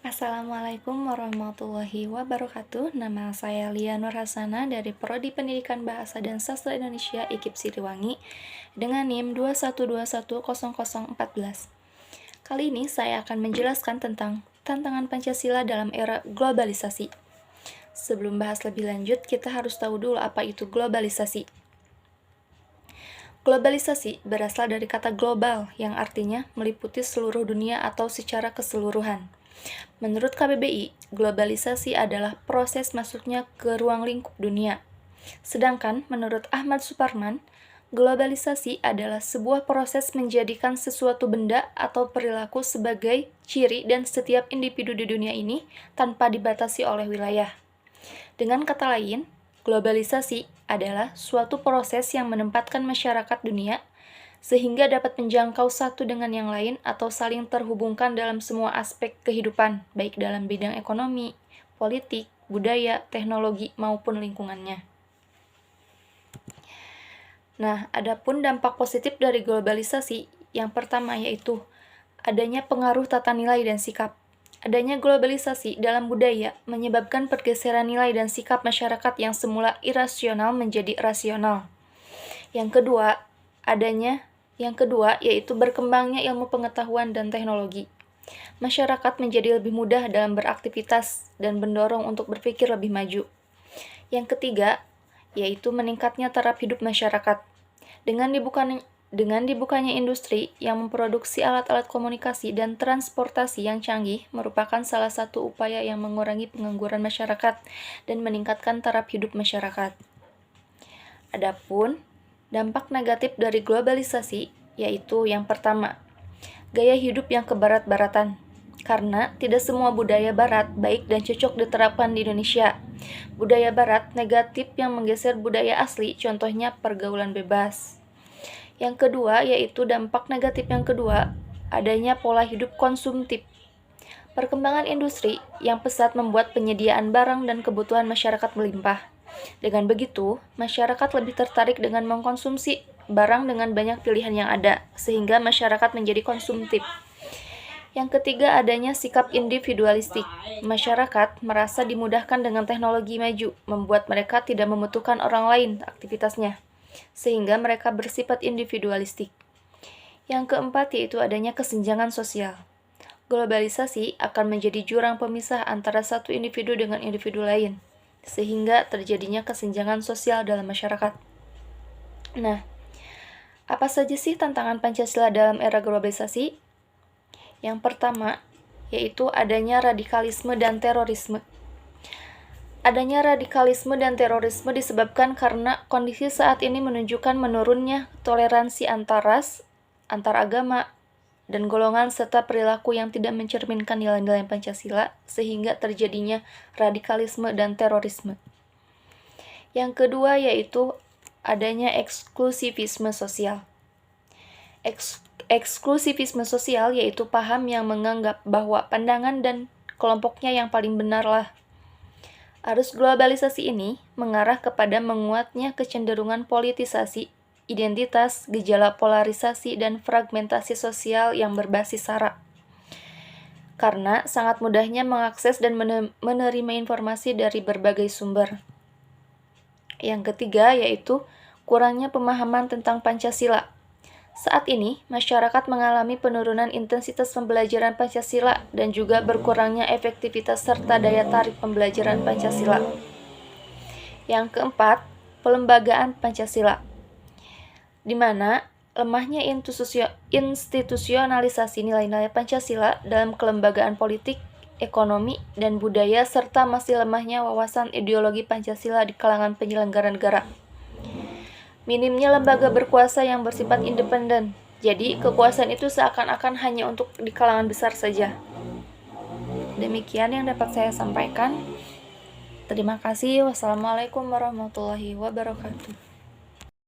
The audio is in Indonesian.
Assalamualaikum warahmatullahi wabarakatuh. Nama saya Lia Nur Hasana dari Prodi Pendidikan Bahasa dan Sastra Indonesia IKIP Siliwangi dengan NIM 212100014. Kali ini saya akan menjelaskan tentang tantangan Pancasila dalam era globalisasi. Sebelum bahas lebih lanjut, kita harus tahu dulu apa itu globalisasi. Globalisasi berasal dari kata global yang artinya meliputi seluruh dunia atau secara keseluruhan. Menurut KBBI, globalisasi adalah proses masuknya ke ruang lingkup dunia. Sedangkan menurut Ahmad Suparman, globalisasi adalah sebuah proses menjadikan sesuatu benda atau perilaku sebagai ciri dan setiap individu di dunia ini tanpa dibatasi oleh wilayah. Dengan kata lain, globalisasi adalah suatu proses yang menempatkan masyarakat dunia sehingga dapat menjangkau satu dengan yang lain atau saling terhubungkan dalam semua aspek kehidupan, baik dalam bidang ekonomi, politik, budaya, teknologi, maupun lingkungannya. Nah, adapun dampak positif dari globalisasi, yang pertama yaitu adanya pengaruh tata nilai dan sikap. Adanya globalisasi dalam budaya menyebabkan pergeseran nilai dan sikap masyarakat yang semula irasional menjadi rasional. Yang kedua yaitu berkembangnya ilmu pengetahuan dan teknologi. Masyarakat menjadi lebih mudah dalam beraktivitas dan mendorong untuk berpikir lebih maju. Yang ketiga yaitu meningkatnya taraf hidup masyarakat. Dengan dibukanya industri yang memproduksi alat-alat komunikasi dan transportasi yang canggih merupakan salah satu upaya yang mengurangi pengangguran masyarakat dan meningkatkan taraf hidup masyarakat. Adapun dampak negatif dari globalisasi yaitu yang pertama, gaya hidup yang kebarat-baratan. Karena tidak semua budaya barat baik dan cocok diterapkan di Indonesia. Budaya barat negatif yang menggeser budaya asli, contohnya pergaulan bebas. Yang kedua yaitu dampak negatif yang kedua, adanya pola hidup konsumtif. Perkembangan industri yang pesat membuat penyediaan barang dan kebutuhan masyarakat melimpah. Dengan begitu, masyarakat lebih tertarik dengan mengkonsumsi barang dengan banyak pilihan yang ada, sehingga masyarakat menjadi konsumtif. Yang ketiga, adanya sikap individualistik. Masyarakat merasa dimudahkan dengan teknologi maju, membuat mereka tidak membutuhkan orang lain aktivitasnya, sehingga mereka bersifat individualistik. Yang keempat yaitu adanya kesenjangan sosial. Globalisasi akan menjadi jurang pemisah antara satu individu dengan individu lain, sehingga terjadinya kesenjangan sosial dalam masyarakat. Nah, apa saja sih tantangan Pancasila dalam era globalisasi? Yang pertama, yaitu adanya radikalisme dan terorisme. Adanya radikalisme dan terorisme disebabkan karena kondisi saat ini menunjukkan menurunnya toleransi antar ras, antar agama, dan golongan serta perilaku yang tidak mencerminkan nilai-nilai Pancasila sehingga terjadinya radikalisme dan terorisme. Yang kedua yaitu adanya eksklusivisme sosial. Eksklusivisme sosial yaitu paham yang menganggap bahwa pandangan dan kelompoknya yang paling benar lah. Arus globalisasi ini mengarah kepada menguatnya kecenderungan politisasi identitas, gejala polarisasi, dan fragmentasi sosial yang berbasis sara. Karena sangat mudahnya mengakses dan menerima informasi dari berbagai sumber. Yang ketiga yaitu kurangnya pemahaman tentang Pancasila. Saat ini, masyarakat mengalami penurunan intensitas pembelajaran Pancasila dan juga berkurangnya efektivitas serta daya tarik pembelajaran Pancasila. Yang keempat, pelembagaan Pancasila, di mana lemahnya institusionalisasi nilai-nilai Pancasila dalam kelembagaan politik, ekonomi, dan budaya, serta masih lemahnya wawasan ideologi Pancasila di kalangan penyelenggara negara. Minimnya lembaga berkuasa yang bersifat independen, jadi kekuasaan itu seakan-akan hanya untuk di kalangan besar saja. Demikian yang dapat saya sampaikan. Terima kasih. Wassalamualaikum warahmatullahi wabarakatuh.